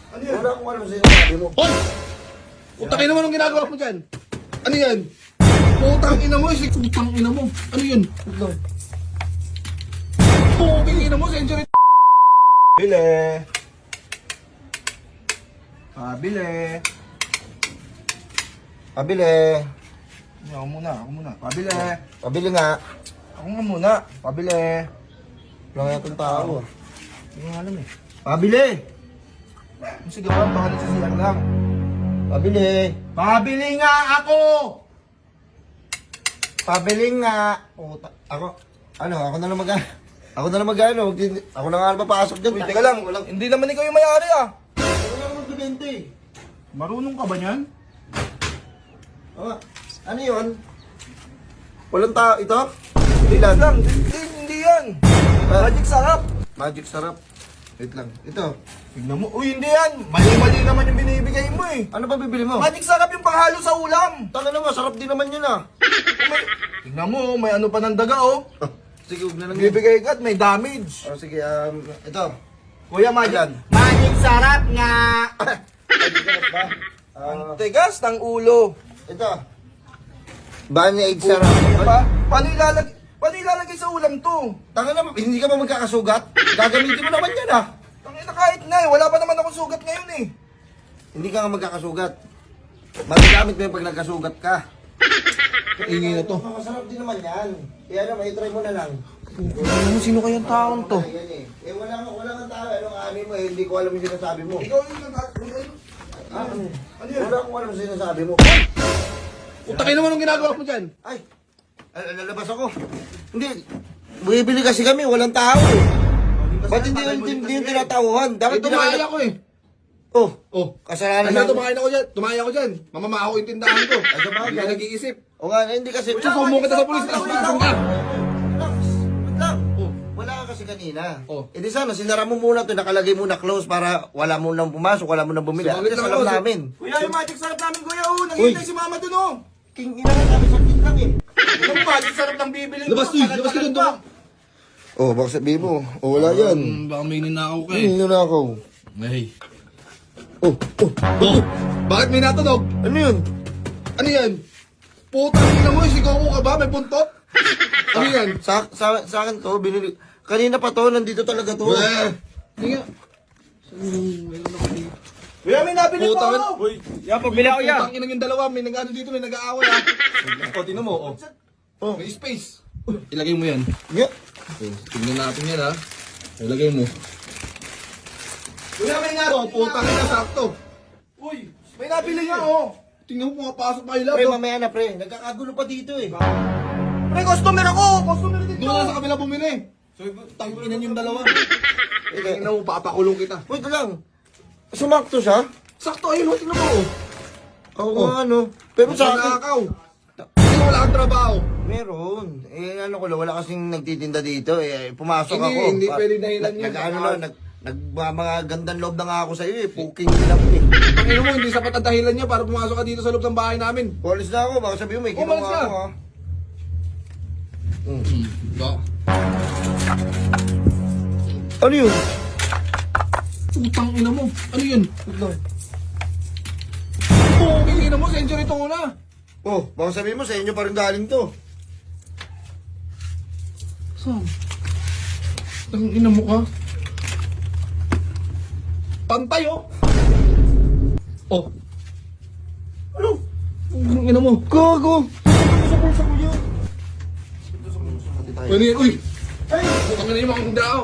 Ano yan? Wala akong alam sa sinasabi mo. Hoy! Putang ina mo nung ginagawa mo dyan. Ano yan? Putang ina mo, putang ina mo. Ano yun? Putang ina mo, century. Bili. Pabili. Pabili. Ako muna. Pabili. Pabili nga. Ako nga muna. Pabili. Wala nga itong tao. Hindi ko alam eh. Pabili. Sige ba, baka nagsisiyan lang. Pabili. Pabili nga ako! Pabili nga. Puta. Ako na lang ako na lang mag-ano. Ako na nga papasok dyan. Uy, teka lang. Hindi naman ikaw yung may-ari ah. Ako na lang magbibente. Marunong ka ba niyan? Oh, ano yun? Walang tao ito? Hindi lang. Hindi yan. Magic sarap. Magic sarap. Wait lang. Ito. Tignan mo. Uy, hindi yan. Mali-mali naman yung binibigay mo eh. Ano ba bibili mo? Magic sarap yung panghalo sa ulam. Tanga na masarap din naman yun ah. Tignan mo, may ano pa ng daga oh. Sige, huwag na lang yun. Bibigay ka at may damage. Oh, sige, ito. Kuya, magic. Ayan. Magic sarap nga. Magic sarap ba? Ang tigas ng ulo. Ito. Bani egg sarap. Paano ilalagay sa ulam to? Tanga na, hindi ka ba magkakasugat? Gagamitin mo naman yan ah. Tangina kahit na eh, wala pa naman akong sugat ngayon eh. Hindi ka nga magkakasugat. Magagamit mo yung pag nagkasugat ka. Ingay na to. Masarap din naman yan. Kaya naman, i-try mo na lang. Sino kayang taon to? Ayan eh. Wala kang tao. Anong ani mo eh. Hindi ko alam yung sinasabi mo. Ikaw yung ano yan? Wala akong alam yung sinasabi mo. Utangin naman nung ginagawa mo dyan. Ay, lalabas ako. Hindi. Bumibili kasi kami. Walang tao eh. Ba't hindi yung tinatawuhan? Dapat Tumahay ako eh. Oh, Kasi kasalanan lang. tumahay ako dyan. Mamamaha ko yung tindahan ko. sabagay. Hindi ka nag-iisip. O nga, hindi kasi. Susumbong kita sa polis. Tapos pasok ka. Relax. Wait lang. Oh. Wala ka kasi kanina. Oh. E di sana, sinara mo muna ito, nakalagay muna close para wala mo nang pumasok, wala mo nang bumili. Sumalit At lang alam ako. namin. Kuya, yung magic sarap namin kuya. Oh, naghihintay si mama dun oh. King ina nga kami sakit lang eh. Yung magic sarap ng bibili. Labas ka dun doon. Oh, baka sabihin mo. Oh, wala yan. Baka may ninakaw ka Hindi na ako. Ay. Oh. Bakit may natunog? Ano yun? Ano yan? Putang ina mo, sigaw ko ka ba? May buntot? Ano yan? Sa akin to, binili. Kanina pa to, nandito talaga to. Hindi nga. Kuya, may nabili pa Putang ako. Uy, yan, pagbili ako yan. Putang ina yung dalawa, may nag-ano dito, may nag-aaway ah. O, tinan mo, oh. Oh. May space. Ilagay mo yan. Yeah. Tingnan natin yan ha. Ilagay mo. Kuya, may nabili. Putang ina, sakto. Uy, may nabili nga oh. Tingnan mo, pumapasok pa yung Pre, labo. mamaya na pre. Nagkakagulo pa dito eh. Pre, customer ako! Customer dito! Doon ka sa kabila bumili. So, tanginan yung dalawa. Tingnan mo, papakulong kita. Wait lang. Sumakto siya? Sakto, ayun, tingnan mo. Oo nga, ano. Pero sa akin, Nakaw. Kasi wala kang trabaho. meron. Eh, ano ko lang, wala kasing nagtitinda dito. Eh, pumasok Hindi, ako. hindi pwede dahilan yun. Nag-ano lang, mga gandang loob na nga ako sa iyo eh. Puking lang eh. Tingnan mo, hindi sapat ang dahilan niya para pumasok ka dito sa loob ng bahay namin. Walis na ako, baka sabihin mo, may Umalis ginawa ka. ako ha. Ba? Ano yun? Putang ina mo. Ano yun? Putang ina mo, century to na. Oh, baka sabihin mo, sa inyo pa rin galing to. Saan? Ang ina mo ka. Pantay oh. Oh. Ano? Ang ina mo. Gago! Sa bulsa ko yun. Ano yan? Uy! Ay! Putang ina yung mga kundao.